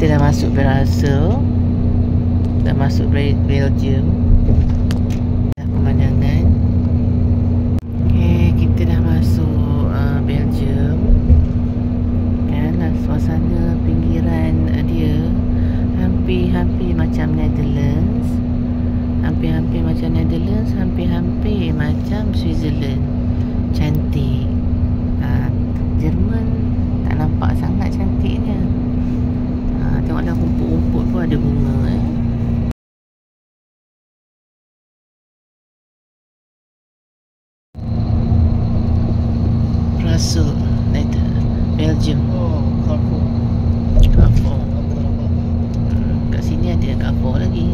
Kita dah masuk Brussels, dah masuk Belgium. Pemandangan. Okay, kita dah masuk Belgium. Kan, suasana pinggiran dia hampir-hampir macam Netherlands. Hampir-hampir macam Netherlands, hampir-hampir macam Switzerland. Cantik. Jerman tak nampak sangat cantiknya. Tengoklah rumput-rumput pun ada bunga Brussels, Belgium. Carrefour. Kat sini ada Carrefour lagi.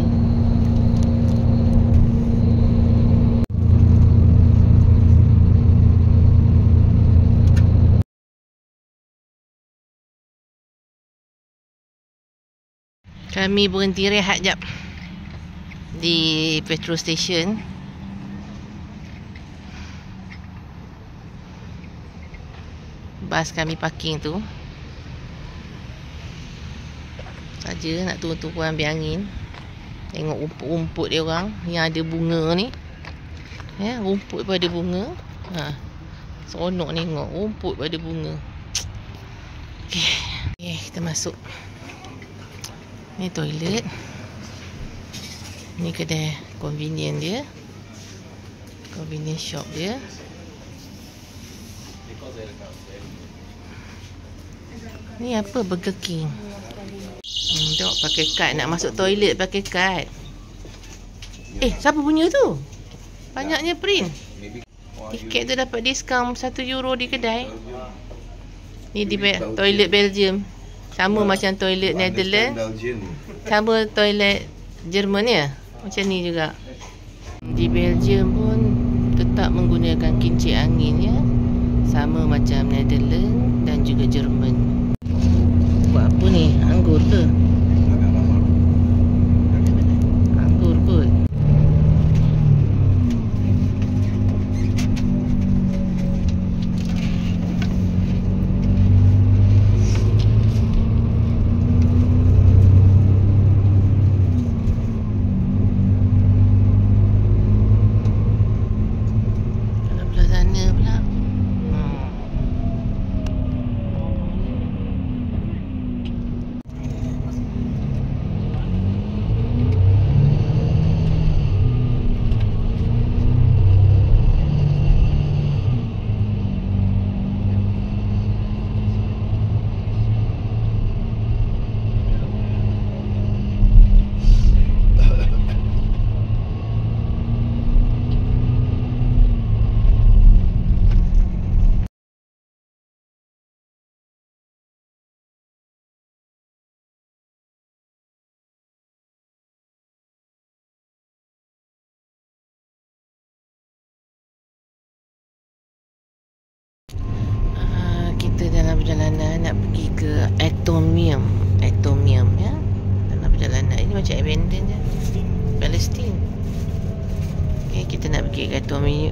Kami berhenti rehat jap di petrol station. Bas kami parking tu saja nak turun-turun ambil angin. Tengok rumput-rumput dia orang yang ada bunga ni. Rumput pun ada bunga. Seronok tengok rumput pun ada bunga. Okey, kita masuk. Ni toilet. Ni kedai convenient dia. Convenient shop dia. Ni apa, Burger King. Tengok pakai kad, nak masuk toilet pakai kad. Siapa punya tu? Banyaknya print. Tiket tu dapat diskaun €1 di kedai. Ni di toilet Belgium. Sama macam toilet Netherlands, sama toilet Jerman ya. Macam ni juga. Di Belgium pun tetap menggunakan kincir angin ya. Sama macam Netherlands dan juga Jerman. Buat apa ni? Anggur ke? Anggur kot. Kita dalam perjalanan nak pergi ke Atomium ya. Dalam perjalanan ini macam abandon je, Palestin. Okay, kita nak pergi ke Atomium,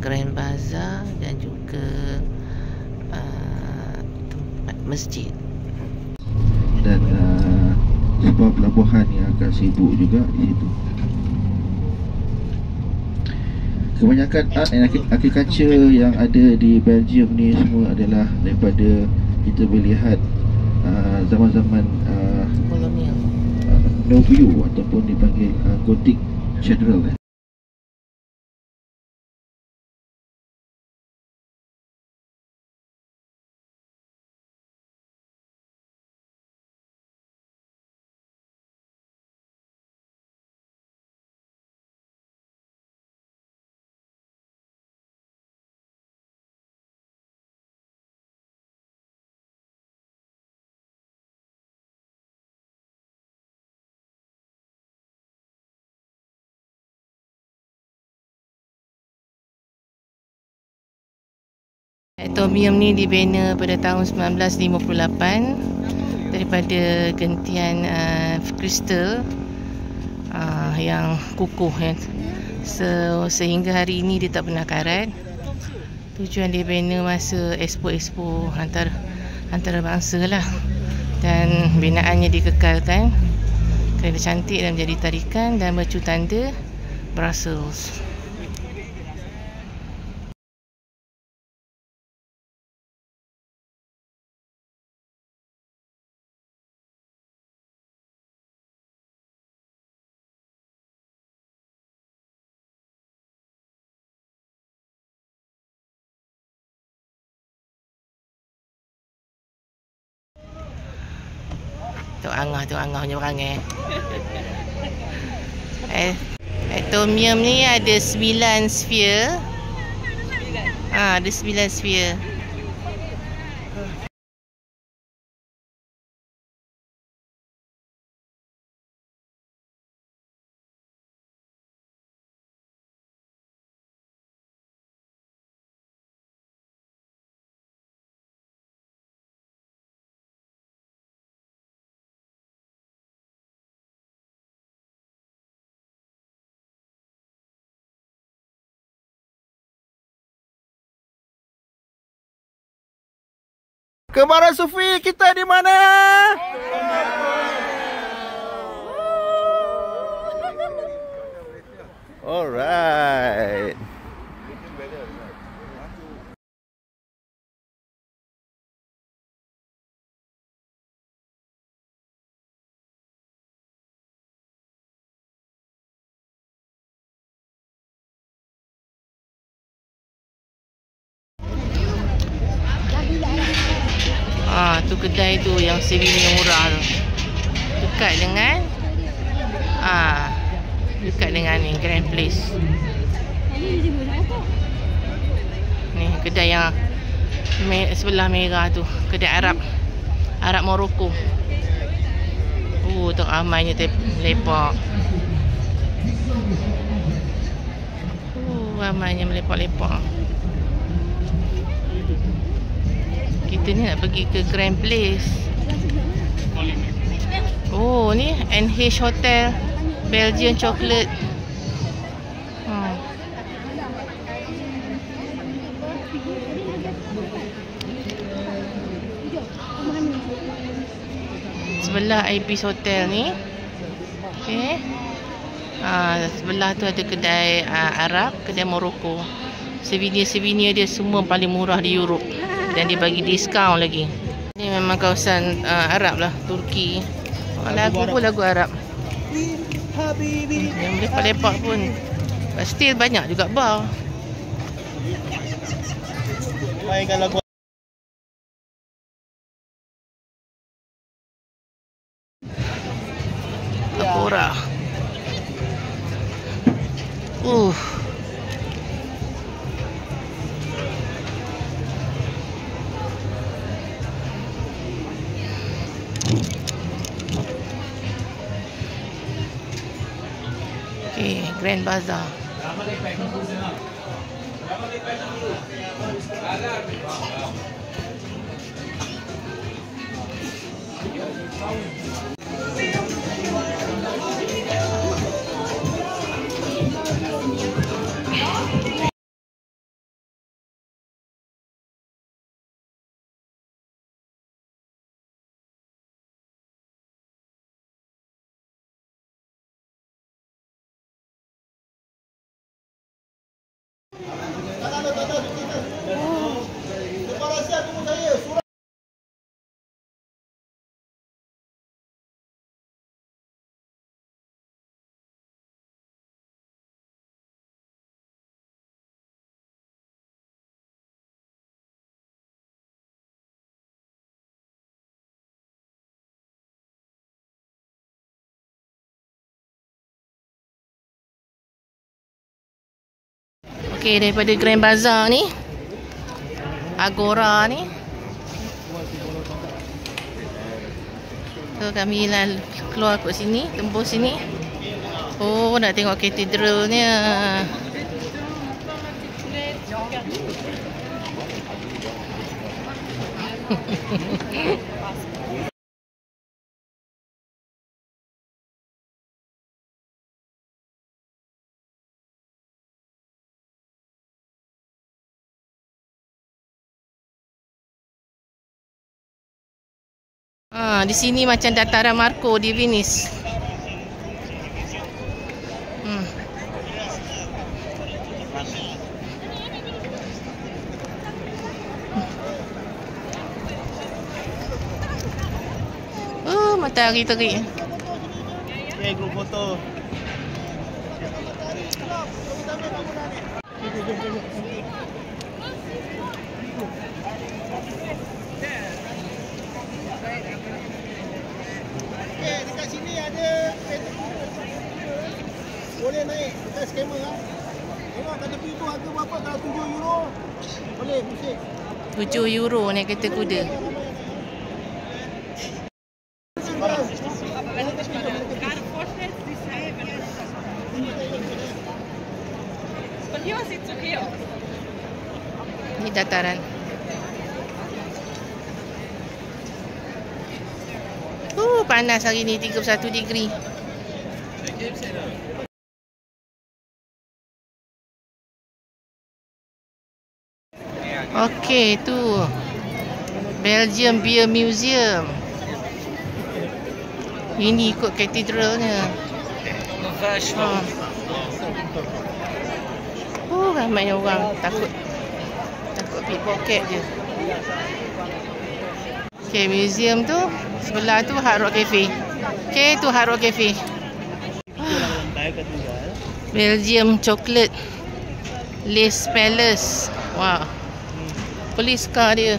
Grand Bazaar dan juga tempat masjid. Dan sebuah pelabuhan yang agak sibuk juga di situ. Kebanyakan art and architecture yang ada di Belgium ni semua adalah daripada kita boleh lihat zaman-zaman kolonial, Nouveau ataupun dipanggil Gothic Cathedral. Atomium ni dibina pada tahun 1958 daripada gentian kristal yang kukuh ya. Sehingga hari ini dia tak pernah karat. Tujuan dia bina masa expo antarabangsa lah. Dan binaannya dikekalkan kerana cantik dan menjadi tarikan dan baju tanda Brussels. Tok Angah punya perangai. Atomium ni ada 9 sphere. Ada 9 sphere. Kembaran Sufi, kita di mana? Alright. Tu kedai tu yang souvenir murah tu. Dekat dengan ni Grand Place. Ni kedai yang sebelah merah tu, kedai Arab Morocco. Tok ramainya lepak. Ramainya melepak-lepak. Kita ni nak pergi ke Grand Place. Ni NH Hotel, Belgian Chocolate. Sebelah Ibis Hotel ni. Okey. Sebelah tu ada kedai Arab, kedai Morocco. Souvenir dia semua paling murah di Europe. Dan dia bagi diskaun lagi. Ni memang kawasan Arab lah, Turki. Lagu pun lagu Arab. Yang lepak-lepak pun. But still banyak juga bar. Mainkan lagu Akura. Grand Bazaar. Okey, daripada Grand Bazaar ni, Agora ni, so kami keluar kat sini, tembus sini. Nak tengok katedralnya. Di sini macam dataran Marco di Venice. Matahari terik. Okay, grup foto. Dekat sini ada boleh naik dekat skamer lah. Tengok kat tepi tu harga berapa? Kalau 7 euro boleh pusing. 7 euro naik kereta kuda. Ni dataran. Panas hari ni, 31 degree. Okey, tu Belgium Beer Museum. Ini ikut katedralnya. Ramai orang takut pickpocket je. Okey, museum tu sebelah tu Hard Rock Cafe. Okey, tu Hard Rock Cafe. Belgium Chocolate Lace Palace. Wah. Police car dia.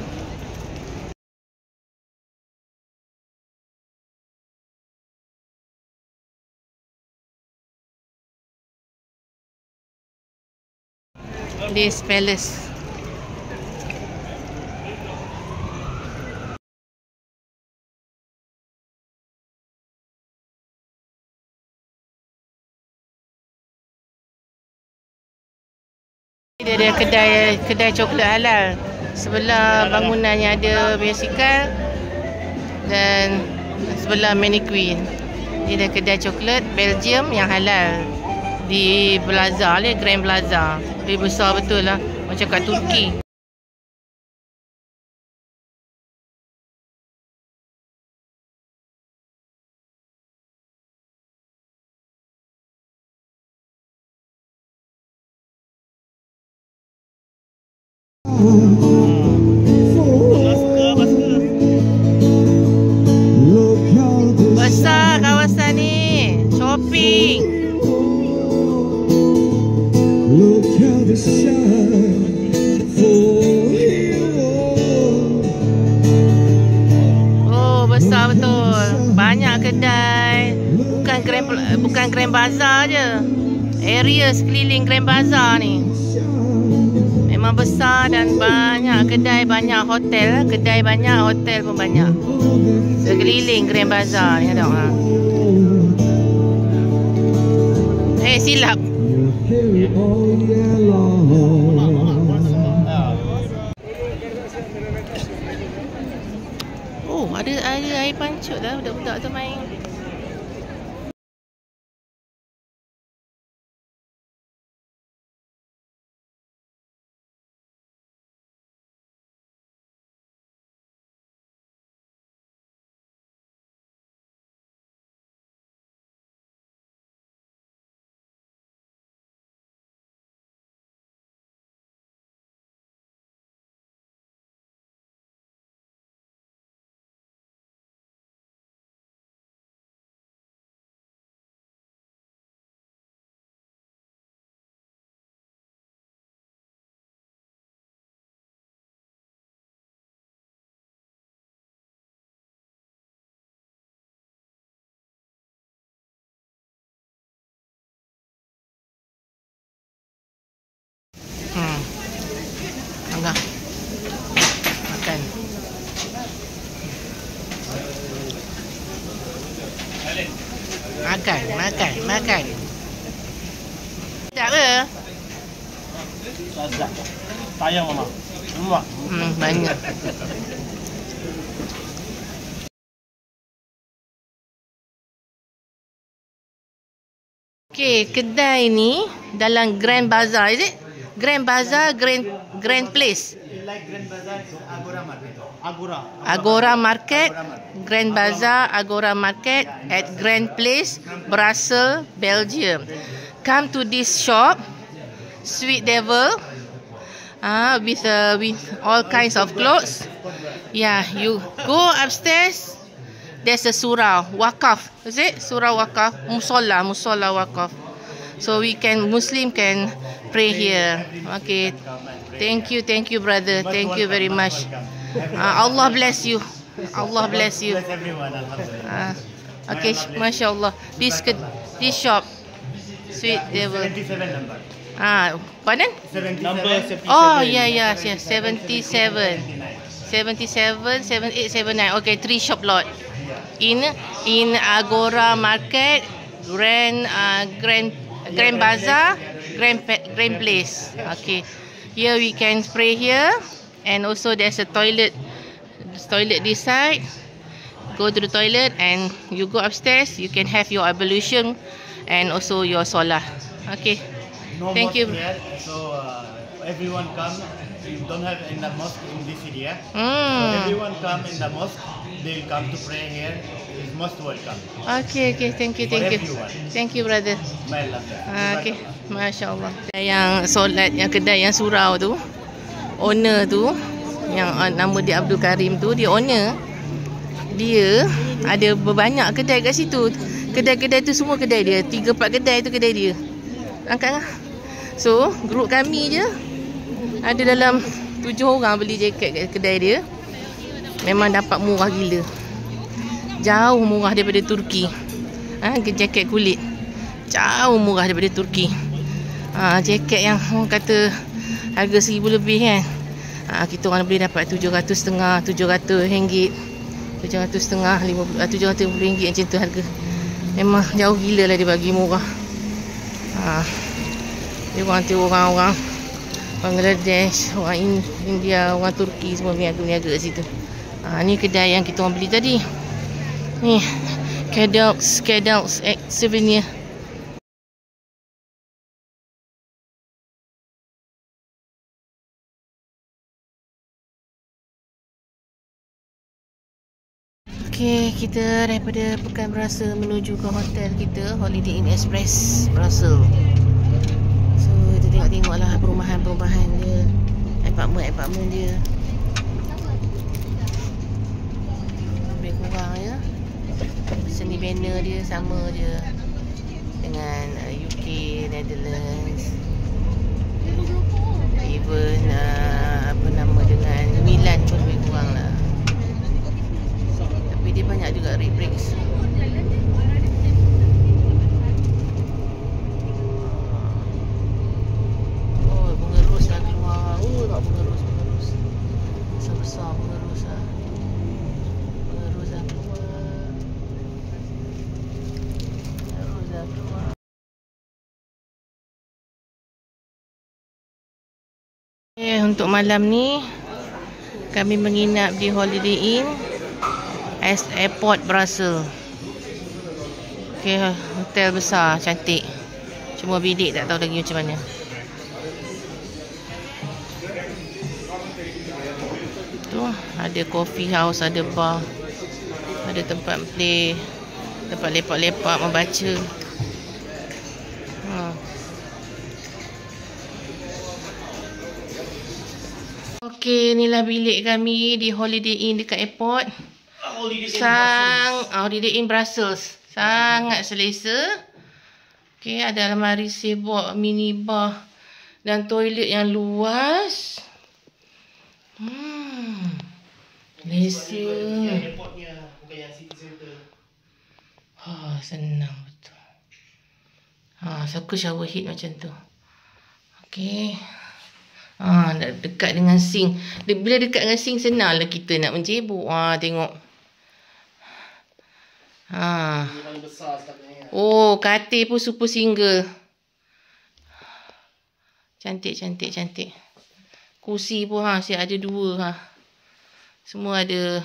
Lace Palace. Dia ada kedai coklat halal. Sebelah bangunannya ada basikal dan sebelah mannequin. Dia ada kedai coklat Belgium yang halal di Plaza ni, Grand Plaza. Dia besar betul lah, macam kat Turki. Besar kawasan ni, shopping. Oh, besar betul. Banyak kedai. Bukan Grand Bazaar je. Area sekeliling Grand Bazaar ni memang besar dan banyak kedai, banyak hotel. Kedai banyak, hotel pun banyak. Sekeliling Grand Bazaar ni, tengok lah. Silap. Oh, ada air pancut dah budak-budak tu main. Enggak. Makan. Makan. Tak apa? Sayang mama. Luak. Banyak. Okey, kedai ni dalam Grand Bazaar, is it? Grand Bazaar, Grand Place. Like Grand Bazaar, Agora Market. Agora Market, Grand Bazaar, Agora Market at Grand Place, Brussels, Belgium. Come to this shop, Sweet Devil, with all kinds of clothes. Yeah, you go upstairs. There's a surah, wakaf. Is it surah wakaf? Musalla wakaf. So Muslim can pray here. Okay. Thank you, brother. Thank you very much. Allah bless you. Allah bless you. Bless everyone, alhamdulillah. Okay, Masya Allah. This shop, Sweet Devil. 77 number. Pardon? 77. Number 77. Oh, yes. 77, 78, 79. Okay, 3 shop lot. In Agora Market, Grand Bazaar, Grand Place. Okay. Here we can pray here, and also there's a toilet. Toilet this side. Go to the toilet and you go upstairs. You can have your ablution and also your solah. Okay. No Thank mosque you. here, so everyone come. You don't have in the mosque in this area. So everyone come in the mosque. They'll come to pray here. Is most welcome. Okay. Thank you. Thank you, brother. My love. Okay. Masya Allah. Yang solat, yang kedai yang surau tu, owner tu, yang nama dia Abdul Karim tu, dia owner. Dia ada berbanyak kedai kat situ. Kedai-kedai tu semua kedai dia. 3-4 kedai tu kedai dia. Angkat lah. So, grup kami je ada dalam 7 orang beli jaket kat kedai dia. Memang dapat murah gila. Jauh murah daripada Turki. Jaket kulit. Jauh murah daripada Turki. Jaket yang orang kata harga 1000 lebih kan. Kita orang boleh dapat 700 ringgit. 750 ringgit macam tu harga. Memang jauh gila lah dia bagi murah. Dia orang Bangladesh, orang India, orang Turki semua berniaga kat situ. Ni kedai yang kita orang beli tadi. Ni Cadux souvenir. Okay, kita daripada Pekan Brussels menuju ke hotel kita, Holiday Inn Express Brussels. So, kita tengoklah perumahan dia, apartment dia. Lebih kurang ya. Seni banner dia sama je dengan UK, Netherlands. Even dengan Milan pun lebih kurang lah. Tapi dia banyak juga red bricks. Oh, bunga ros dah keluar. Tak bunga ros. Besar-besar bunga ros lah. Bunga ros dah keluar. Untuk malam ni kami menginap di Holiday Inn Airport Brussels. Hotel besar, cantik. Cuma bilik tak tahu lagi macam mana. Tu ada coffee house, ada bar, ada tempat play, tempat lepak-lepak membaca. Okey, inilah bilik kami di Holiday Inn dekat airport. Holiday Inn Brussels. Sangat selesa. Okey, ada almari sebok, mini bar dan toilet yang luas. Selesa. Senang betul. Suka shower head macam tu. Okey. Dekat dengan sink. Bila dekat dengan sink senanglah kita nak mencebok. Tengok. Oh, katil pun super single. Cantik. Kursi pun siap ada 2. Semua ada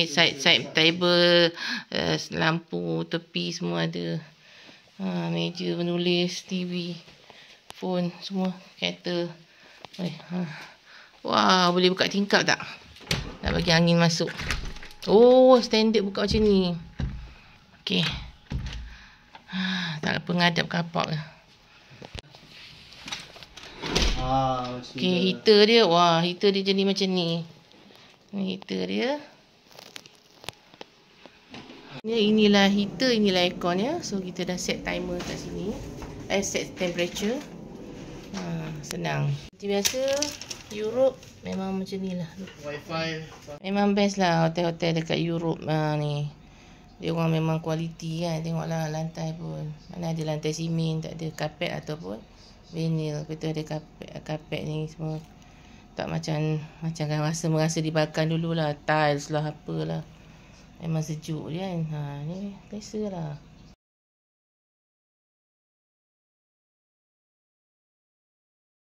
side table, lampu tepi semua ada. Meja menulis, TV, phone semua, kettle. Wah, boleh buka tingkap tak? Nak bagi angin masuk. Oh, standard buka macam ni. Okey. Tak apa, ngadap kapak ke. Okey, heater dia. Wah, heater dia jadi macam ni. Ni heater dia. Inilah heater, inilah aircon ya. So kita dah set timer kat sini. Set temperature. Senang. Seperti biasa, Europe memang macam ni lah. Wi-Fi. Memang best lah hotel-hotel dekat Europe ni. Dia orang memang kualiti kan. Tengoklah lantai pun. Mana ada lantai simen, tak ada kapet ataupun vinyl. Kita ada kapet ni semua. Tak macam merasa dibakar dululah. Tiles lah, apalah. Memang sejuk je kan. Ni biasa lah.